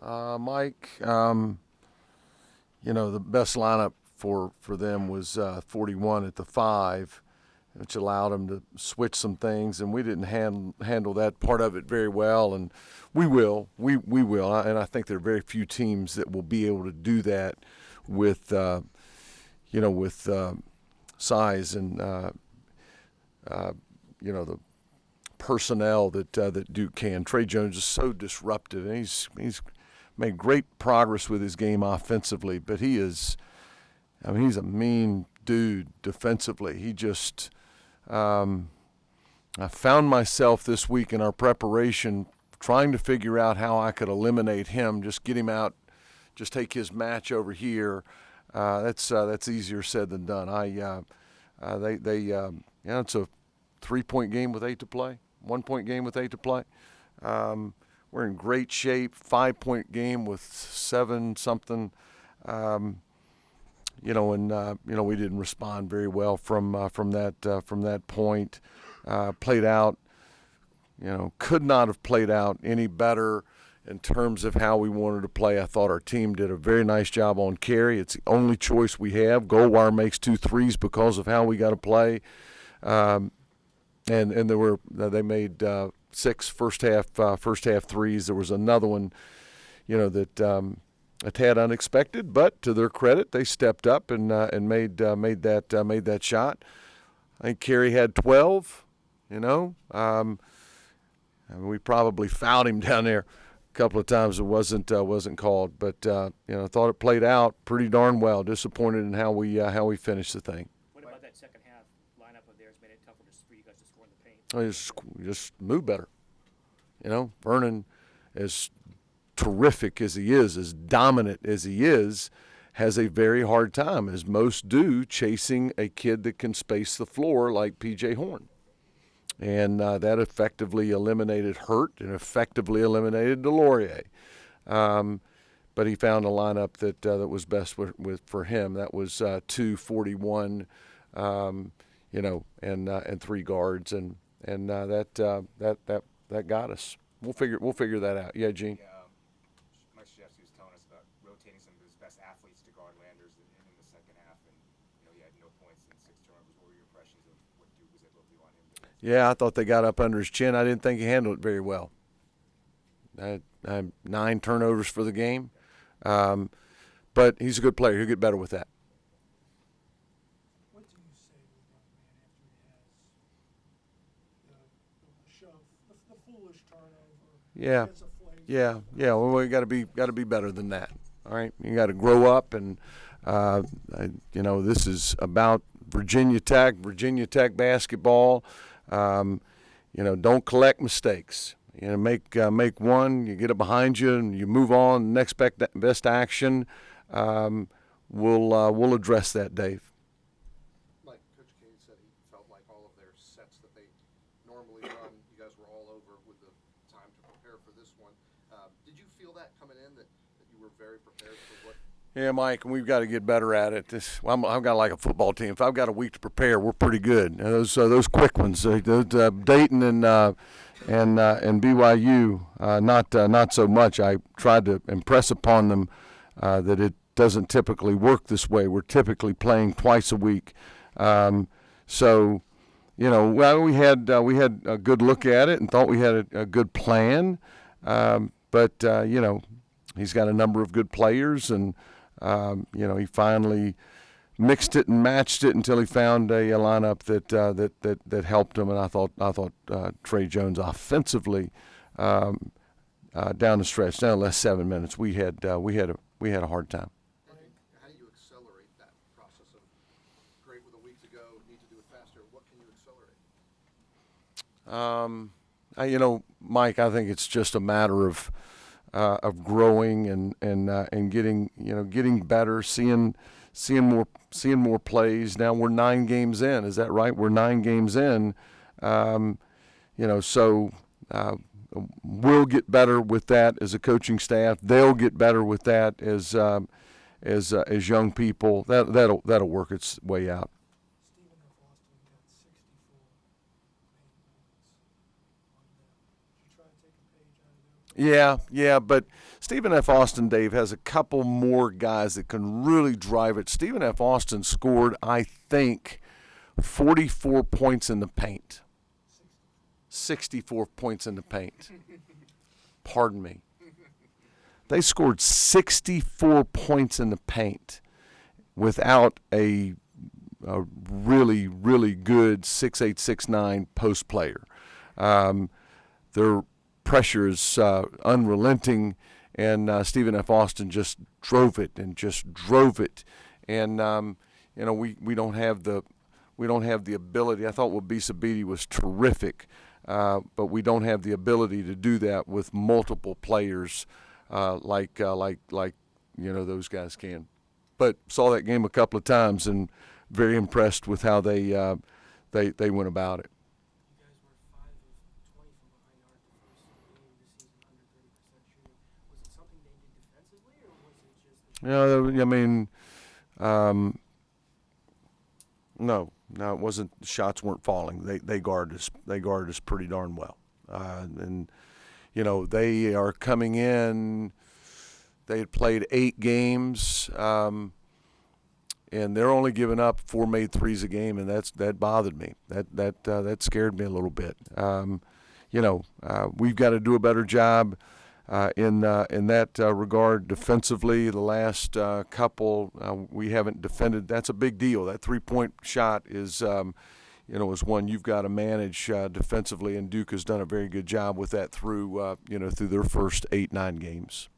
Mike, the best lineup for them was 41 at the 5, which allowed them to switch some things, and we didn't handle that part of it very well, and we will. We will, and I think there are very few teams that will be able to do that with, with size and, the personnel that Duke can. Trey Jones is so disruptive, and he's made great progress with his game offensively, but he's a mean dude defensively. He just I found myself this week in our preparation trying to figure out how I could eliminate him, just get him out, just take his match over here. That's easier said than done. It's a 3-point game with 8 to play, 1-point game with 8 to play. We're in great shape. 5-point game with 7 something. We didn't respond very well from that point. Played out. Could not have played out any better in terms of how we wanted to play. I thought our team did a very nice job on carry. It's the only choice we have. Goldwire makes 2 threes because of how we got to play. And they made 6 first half threes. There was another one, that a tad unexpected, but to their credit, they stepped up and made that shot. I think Carey had 12. We probably fouled him down there a couple of times. It wasn't called, but I thought it played out pretty darn well. Disappointed in how we finished the thing. What about that second half lineup of theirs made it tougher for you guys to score in the paint? We just move better. Vernon, as terrific as he is, as dominant as he is, has a very hard time, as most do, chasing a kid that can space the floor like P.J. Horn. And that effectively eliminated Hurt and effectively eliminated Delorier. But he found a lineup that was best for him. That was 2-41, and 3 guards, and that got us. We'll figure that out. Yeah, Gene. Mike Krzyzewski was telling us about rotating some of his best athletes to guard Landers in the second half, and he had no points and 6 turnovers. What were your impressions of what Duke was able to do on him? Yeah, I thought they got up under his chin. I didn't think he handled it very well. 9 turnovers for the game, but he's a good player. He'll get better with that. What do you say to a young man after he has the shove, the foolish turnover? Yeah. Gets a flag? Yeah. Well, we got to be better than that. All right, you got to grow up, and this is about Virginia Tech basketball. Don't collect mistakes. Make one, you get it behind you, and you move on. Next best action. We'll address that, Dave. Like Coach King said, he felt like all of their sets that they normally run, you guys were all over with the time to prepare for this one. Did you feel that coming in, that you were very prepared for what? Yeah, Mike, we've got to get better at it. I've got like a football team. If I've got a week to prepare, we're pretty good. Those quick ones, Dayton and BYU, not so much. I tried to impress upon them that it doesn't typically work this way. We're typically playing twice a week, we had a good look at it and thought we had a good plan, but he's got a number of good players, and he finally mixed it and matched it until he found a lineup that helped him. And I thought Trey Jones offensively down the stretch, down the last 7 minutes, we had a hard time. How do you accelerate that process of great with a week to go, need to do it faster? What can you accelerate? Mike, I think it's just a matter of growing and getting better, seeing more plays. Now we're 9 games in. Is that right? We're 9 games in. We'll get better with that as a coaching staff. They'll get better with that as young people. That'll work its way out. Stephen F. Austin got 64 made moments on them. Did you try to take a page out of Yeah, but Stephen F. Austin, Dave, has a couple more guys that can really drive it. Stephen F. Austin scored, I think, 44 points in the paint. 64 points in the paint. Pardon me. They scored 64 points in the paint without a really, really good 6'8", 6'9" post player. Their pressure is unrelenting, and Stephen F. Austin just drove it. And we don't have the ability. I thought Wabisa Beatty was terrific, but we don't have the ability to do that with multiple players like those guys can. But saw that game a couple of times and very impressed with how they went about it. You guys were 5 of 20 from behind arc the first game this season, under 30% shooting. Was it something they did defensively, or was it just the I mean, no, it wasn't. The shots weren't falling. They guarded us. They guarded us pretty darn well. And they are coming in. They had played 8 games, and they're only giving up 4 made threes a game, and that bothered me. That scared me a little bit. We've got to do a better job in that regard defensively. The last couple we haven't defended. That's a big deal. That 3-point shot is one you've got to manage defensively, and Duke has done a very good job with that through their first 8-9 games.